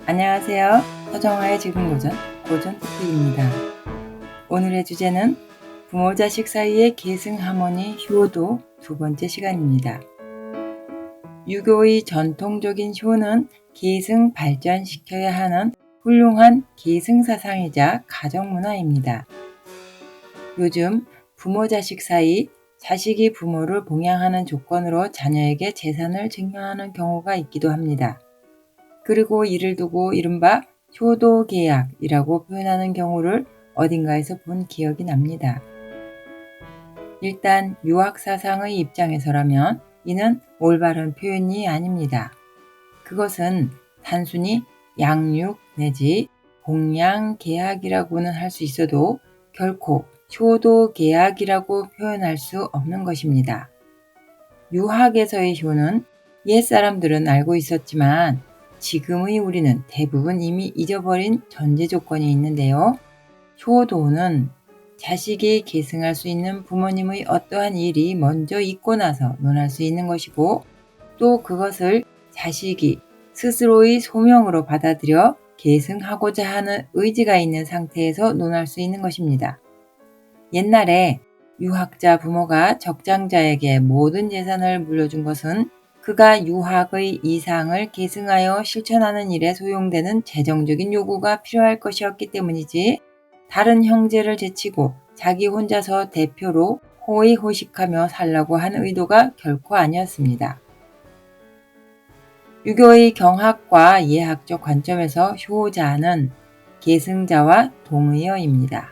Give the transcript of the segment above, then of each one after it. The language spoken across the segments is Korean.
안녕하세요. 서정화의 지금고전 고전TV입니다. 오늘의 주제는 부모 자식 사이의 계승하모니 효도 두 번째 시간입니다. 유교의 전통적인 효는 계승 발전시켜야 하는 훌륭한 계승사상이자 가정문화입니다. 요즘 부모 자식 사이 자식이 부모를 봉양하는 조건으로 자녀에게 재산을 증여하는 경우가 있기도 합니다. 그리고 이를 두고 이른바 효도계약이라고 표현하는 경우를 어딘가에서 본 기억이 납니다. 일단 유학사상의 입장에서라면 이는 올바른 표현이 아닙니다. 그것은 단순히 양육 내지 봉양계약이라고는 할 수 있어도 결코 효도계약이라고 표현할 수 없는 것입니다. 유학에서의 효는 옛사람들은 알고 있었지만 지금의 우리는 대부분 이미 잊어버린 전제 조건이 있는데요. 효도는 자식이 계승할 수 있는 부모님의 어떠한 일이 먼저 있고 나서 논할 수 있는 것이고 또 그것을 자식이 스스로의 소명으로 받아들여 계승하고자 하는 의지가 있는 상태에서 논할 수 있는 것입니다. 옛날에 유학자 부모가 적장자에게 모든 재산을 물려준 것은 그가 유학의 이상을 계승하여 실천하는 일에 소용되는 재정적인 요구가 필요할 것이었기 때문이지 다른 형제를 제치고 자기 혼자서 대표로 호의호식하며 살라고 한 의도가 결코 아니었습니다. 유교의 경학과 예학적 관점에서 효자는 계승자와 동의어입니다.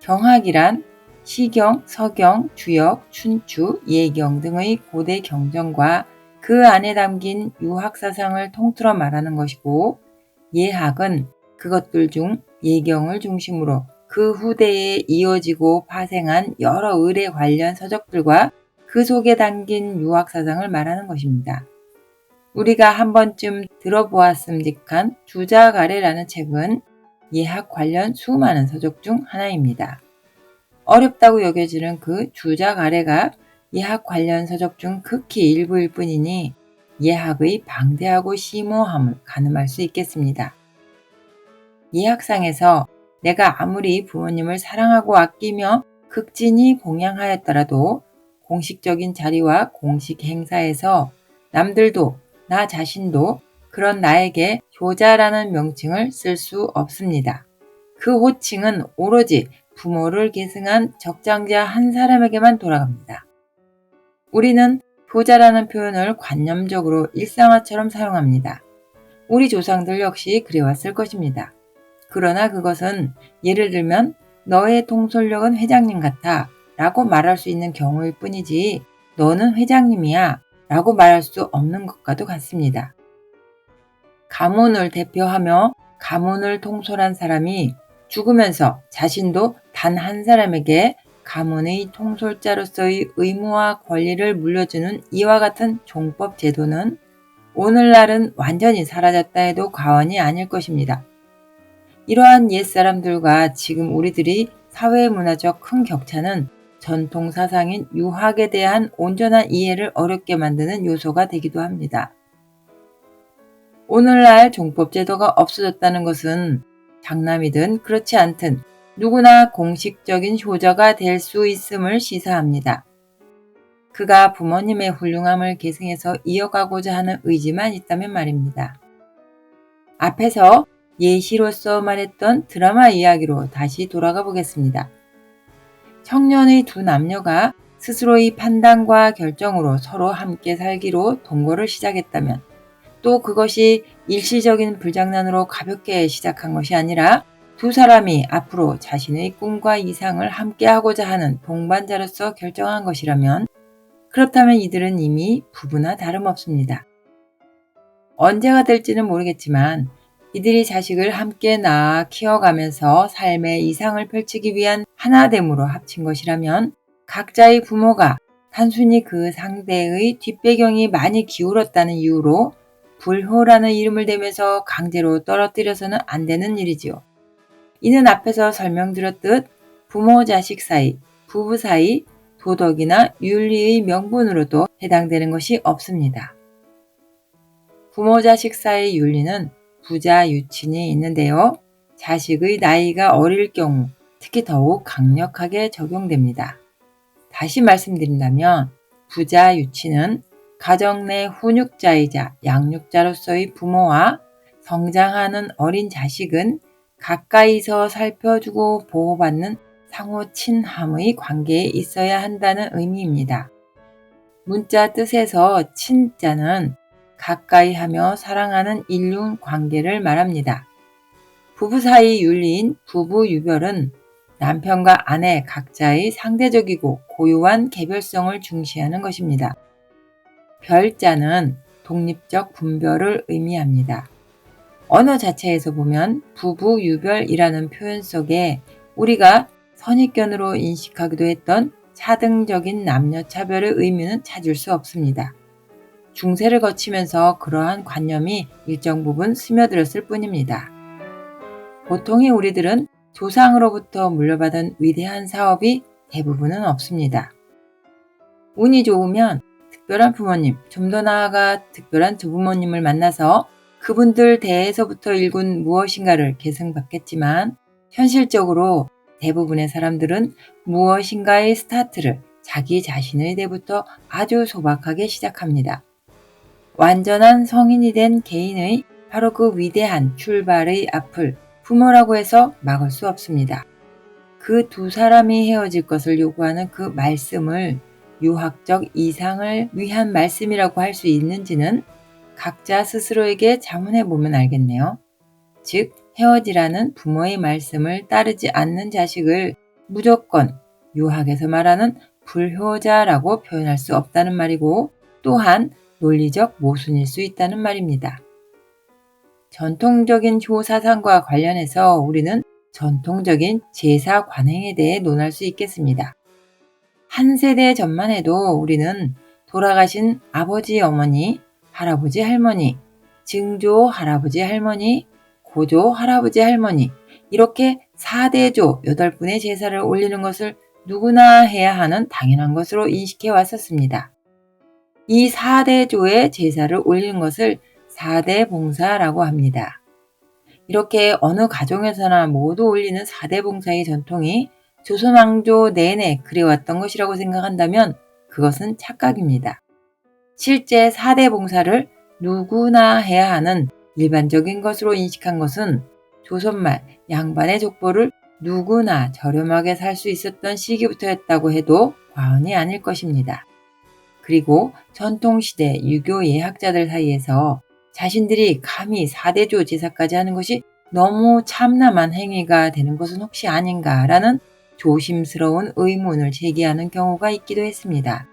경학이란 시경, 서경, 주역, 춘추, 예경 등의 고대 경전과 그 안에 담긴 유학사상을 통틀어 말하는 것이고 예학은 그것들 중 예경을 중심으로 그 후대에 이어지고 파생한 여러 의례 관련 서적들과 그 속에 담긴 유학사상을 말하는 것입니다. 우리가 한 번쯤 들어보았음직한 주자가래라는 책은 예학 관련 수많은 서적 중 하나입니다. 어렵다고 여겨지는 그 주자가래가 예학 관련 서적 중 극히 일부일 뿐이니 예학의 방대하고 심오함을 가늠할 수 있겠습니다. 예학상에서 내가 아무리 부모님을 사랑하고 아끼며 극진히 봉양하였더라도 공식적인 자리와 공식 행사에서 남들도 나 자신도 그런 나에게 효자라는 명칭을 쓸 수 없습니다. 그 호칭은 오로지 부모를 계승한 적장자 한 사람에게만 돌아갑니다. 우리는 효자라는 표현을 관념적으로 일상화처럼 사용합니다. 우리 조상들 역시 그래왔을 것입니다. 그러나 그것은 예를 들면 너의 통솔력은 회장님 같아 라고 말할 수 있는 경우일 뿐이지 너는 회장님이야 라고 말할 수 없는 것과도 같습니다. 가문을 대표하며 가문을 통솔한 사람이 죽으면서 자신도 단 한 사람에게 가문의 통솔자로서의 의무와 권리를 물려주는 이와 같은 종법 제도는 오늘날은 완전히 사라졌다 해도 과언이 아닐 것입니다. 이러한 옛사람들과 지금 우리들이 사회문화적 큰 격차는 전통 사상인 유학에 대한 온전한 이해를 어렵게 만드는 요소가 되기도 합니다. 오늘날 종법제도가 없어졌다는 것은 장남이든 그렇지 않든 누구나 공식적인 효자가 될 수 있음을 시사합니다. 그가 부모님의 훌륭함을 계승해서 이어가고자 하는 의지만 있다면 말입니다. 앞에서 예시로서 말했던 드라마 이야기로 다시 돌아가 보겠습니다. 청년의 두 남녀가 스스로의 판단과 결정으로 서로 함께 살기로 동거를 시작했다면 또 그것이 일시적인 불장난으로 가볍게 시작한 것이 아니라 두 사람이 앞으로 자신의 꿈과 이상을 함께 하고자 하는 동반자로서 결정한 것이라면 그렇다면 이들은 이미 부부나 다름없습니다. 언제가 될지는 모르겠지만 이들이 자식을 함께 낳아 키워가면서 삶의 이상을 펼치기 위한 하나됨으로 합친 것이라면 각자의 부모가 단순히 그 상대의 뒷배경이 많이 기울었다는 이유로 불효라는 이름을 대면서 강제로 떨어뜨려서는 안 되는 일이지요. 이는 앞에서 설명드렸듯 부모 자식 사이, 부부 사이, 도덕이나 윤리의 명분으로도 해당되는 것이 없습니다. 부모 자식 사이 윤리는 부자 유친이 있는데요. 자식의 나이가 어릴 경우 특히 더욱 강력하게 적용됩니다. 다시 말씀드린다면 부자 유친은 가정 내 훈육자이자 양육자로서의 부모와 성장하는 어린 자식은 가까이서 살펴주고 보호받는 상호 친함의 관계에 있어야 한다는 의미입니다. 문자 뜻에서 친자는 가까이 하며 사랑하는 인륜 관계를 말합니다. 부부 사이 윤리인 부부유별은 남편과 아내 각자의 상대적이고 고유한 개별성을 중시하는 것입니다. 별자는 독립적 분별을 의미합니다. 언어 자체에서 보면 부부유별이라는 표현 속에 우리가 선입견으로 인식하기도 했던 차등적인 남녀차별의 의미는 찾을 수 없습니다. 중세를 거치면서 그러한 관념이 일정 부분 스며들었을 뿐입니다. 보통의 우리들은 조상으로부터 물려받은 위대한 사업이 대부분은 없습니다. 운이 좋으면 특별한 부모님, 좀 더 나아가 특별한 조부모님을 만나서 그분들 대에서부터 일군 무엇인가를 계승받겠지만 현실적으로 대부분의 사람들은 무엇인가의 스타트를 자기 자신의 대부터 아주 소박하게 시작합니다. 완전한 성인이 된 개인의 바로 그 위대한 출발의 앞을 부모라고 해서 막을 수 없습니다. 그 두 사람이 헤어질 것을 요구하는 그 말씀을 유학적 이상을 위한 말씀이라고 할 수 있는지는 각자 스스로에게 자문해 보면 알겠네요. 즉, 헤어지라는 부모의 말씀을 따르지 않는 자식을 무조건 유학에서 말하는 불효자라고 표현할 수 없다는 말이고 또한 논리적 모순일 수 있다는 말입니다. 전통적인 효사상과 관련해서 우리는 전통적인 제사 관행에 대해 논할 수 있겠습니다. 한 세대 전만 해도 우리는 돌아가신 아버지, 어머니, 할아버지, 할머니, 증조, 할아버지, 할머니, 고조, 할아버지, 할머니 이렇게 4대조 8분의 제사를 올리는 것을 누구나 해야 하는 당연한 것으로 인식해 왔었습니다. 이 4대조의 제사를 올리는 것을 4대 봉사라고 합니다. 이렇게 어느 가정에서나 모두 올리는 4대 봉사의 전통이 조선왕조 내내 그래왔던 것이라고 생각한다면 그것은 착각입니다. 실제 4대 봉사를 누구나 해야 하는 일반적인 것으로 인식한 것은 조선말 양반의 족보를 누구나 저렴하게 살 수 있었던 시기부터였다고 해도 과언이 아닐 것입니다. 그리고 전통시대 유교 예학자들 사이에서 자신들이 감히 4대조 제사까지 하는 것이 너무 참남한 행위가 되는 것은 혹시 아닌가라는 조심스러운 의문을 제기하는 경우가 있기도 했습니다.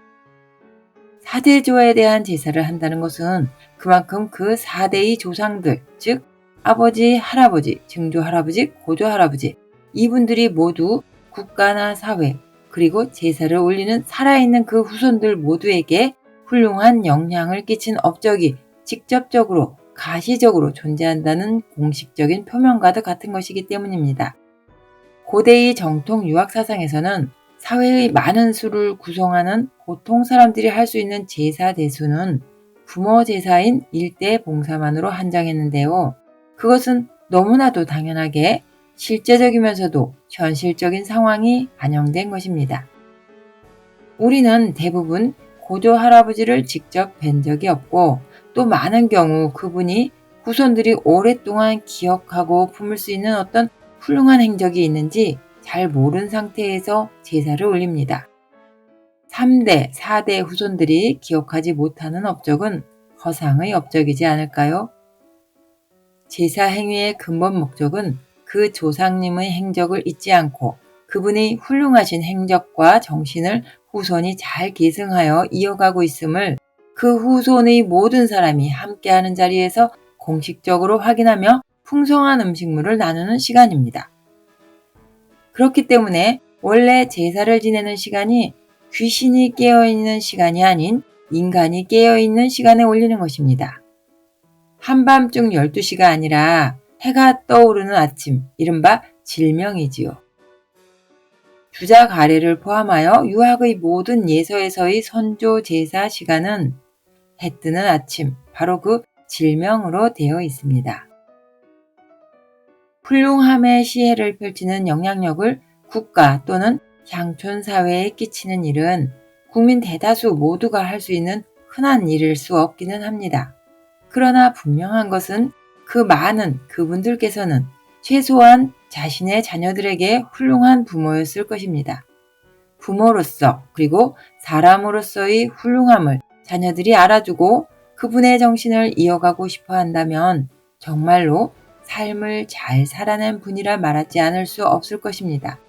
4대조에 대한 제사를 한다는 것은 그만큼 그 4대의 조상들, 즉 아버지, 할아버지, 증조할아버지, 고조할아버지 이분들이 모두 국가나 사회 그리고 제사를 올리는 살아있는 그 후손들 모두에게 훌륭한 영향을 끼친 업적이 직접적으로 가시적으로 존재한다는 공식적인 표명과도 같은 것이기 때문입니다. 고대의 정통 유학 사상에서는 사회의 많은 수를 구성하는 보통 사람들이 할 수 있는 제사 대수는 부모 제사인 일대 봉사만으로 한정했는데요. 그것은 너무나도 당연하게 실제적이면서도 현실적인 상황이 반영된 것입니다. 우리는 대부분 고조 할아버지를 직접 뵌 적이 없고 또 많은 경우 그분이 후손들이 오랫동안 기억하고 품을 수 있는 어떤 훌륭한 행적이 있는지 잘 모른 상태에서 제사를 올립니다. 3대, 4대 후손들이 기억하지 못하는 업적은 허상의 업적이지 않을까요? 제사 행위의 근본 목적은 그 조상님의 행적을 잊지 않고 그분의 훌륭하신 행적과 정신을 후손이 잘 계승하여 이어가고 있음을 그 후손의 모든 사람이 함께하는 자리에서 공식적으로 확인하며 풍성한 음식물을 나누는 시간입니다. 그렇기 때문에 원래 제사를 지내는 시간이 귀신이 깨어있는 시간이 아닌 인간이 깨어있는 시간에 올리는 것입니다. 한밤중 12시가 아니라 해가 떠오르는 아침, 이른바 질명이지요. 주자 가래를 포함하여 유학의 모든 예서에서의 선조 제사 시간은 해 뜨는 아침, 바로 그 질명으로 되어 있습니다. 훌륭함의 시혜를 펼치는 영향력을 국가 또는乡村 사회에 끼치는 일은 국민 대다수 모두가 할 수 있는 흔한 일일 수 없기는 합니다. 그러나 분명한 것은 그 많은 그분들께서는 최소한 자신의 자녀들에게 훌륭한 부모였을 것입니다. 부모로서 그리고 사람으로서의 훌륭함을 자녀들이 알아주고 그분의 정신을 이어가고 싶어 한다면 정말로 삶을 잘 살아낸 분이라 말하지 않을 수 없을 것입니다.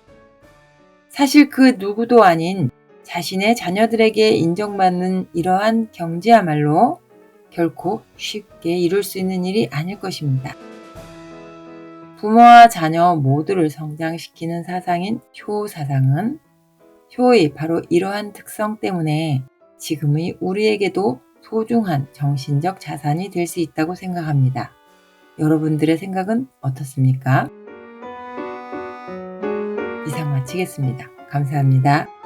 사실 그 누구도 아닌 자신의 자녀들에게 인정받는 이러한 경지야말로 결코 쉽게 이룰 수 있는 일이 아닐 것입니다. 부모와 자녀 모두를 성장시키는 사상인 효 사상은 효의 바로 이러한 특성 때문에 지금의 우리에게도 소중한 정신적 자산이 될 수 있다고 생각합니다. 여러분들의 생각은 어떻습니까? 이상 마치겠습니다. 감사합니다.